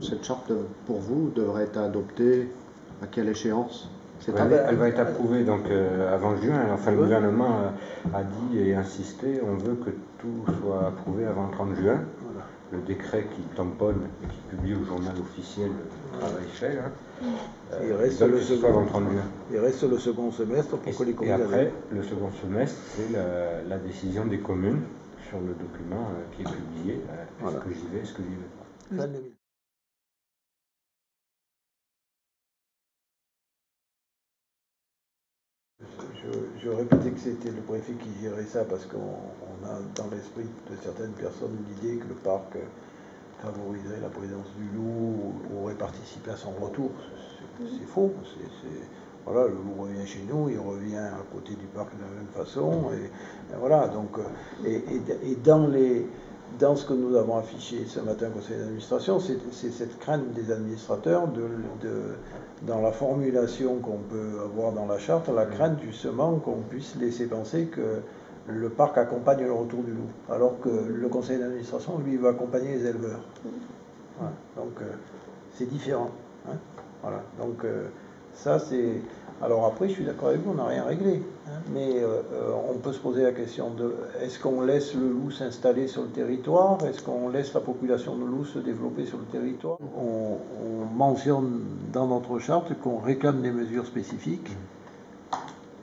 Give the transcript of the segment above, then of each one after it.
Cette charte, pour vous, devrait être adoptée à quelle échéance cette année? Elle va être approuvée donc, avant juin. Enfin, le gouvernement a dit et insisté, on veut que tout soit approuvé avant le 30 juin. Voilà. Le décret qui tamponne et qui publie au journal officiel le travail fait. Il reste le second, avant le 30 juin. Il reste le second semestre pour que les communes... Et après, le second semestre, c'est la décision des communes sur le document qui est publié. Est-ce que j'y vais, est-ce que j'y vais pas? Je répétais que c'était le préfet qui gérait ça parce qu'on a dans l'esprit de certaines personnes l'idée que le parc favoriserait la présence du loup ou aurait participé à son retour. C'est faux. Voilà, le loup revient chez nous, il revient à côté du parc de la même façon. Et voilà, donc, dans ce que nous avons affiché ce matin au conseil d'administration, c'est cette crainte des administrateurs dans la formulation qu'on peut avoir dans la charte, la crainte justement qu'on puisse laisser penser que le parc accompagne le retour du loup, alors que le conseil d'administration, lui, va accompagner les éleveurs. Voilà. Donc, c'est différent. Hein. Voilà. Donc, ça, c'est... Alors après, je suis d'accord avec vous, on n'a rien réglé. Hein. Mais on peut se poser la question de est-ce qu'on laisse le loup s'installer sur le territoire? Est-ce qu'on laisse la population de loup se développer sur le territoire? On mentionne dans notre charte qu'on réclame des mesures spécifiques.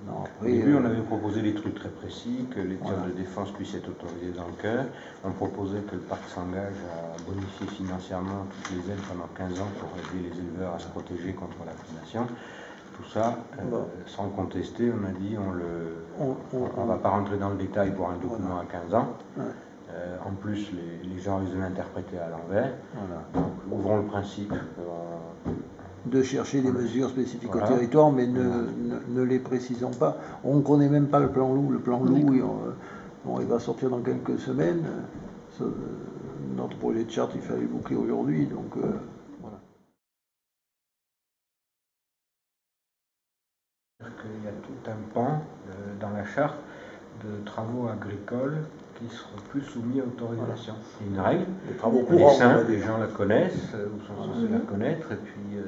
Non, après, au début, on avait proposé des trucs très précis, que les tirs de défense puissent être autorisés dans le cœur. On proposait que le parc s'engage à bonifier financièrement toutes les aides pendant 15 ans pour aider les éleveurs à se protéger contre la prédation. Tout ça, sans contester, on a dit on ne va pas rentrer dans le détail pour un document à 15 ans. En plus, les gens ils ont interprété à l'envers. Donc, ouvrons le principe. De chercher des mesures spécifiques au territoire, mais ne les précisons pas. On ne connaît même pas le plan loup. Le plan loup, il va sortir dans quelques semaines. Notre projet de charte, il fallait le boucler aujourd'hui. Donc, voilà. Il y a tout un pan dans la charte de travaux agricoles qui seront plus soumis à autorisation. C'est une règle, les travaux courants, simple, les gens la connaissent, ou sont censés la connaître, et puis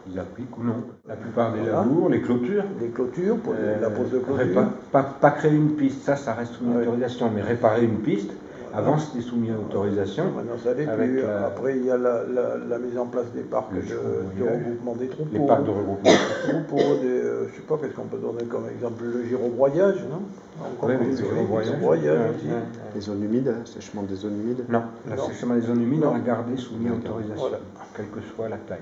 ils appliquent ou non. La plupart des labours, les clôtures. Les clôtures, pour la pose de clôture. Pas créer une piste, ça reste soumis à autorisation, mais réparer une piste, avant c'était soumis à autorisation. Maintenant ça l'est plus. Après il y a la mise en place des parcs de regroupement des troupeaux. Les parcs de regroupement des troupeaux. Je ne sais pas, qu'est-ce qu'on peut donner comme exemple? Le gyrobroyage, non? Oui, le gyrobroyage aussi. Les zones humides, sèchement des zones humides? Non, le sèchement des zones humides, on a gardé soumis à autorisation, quelle que soit la taille.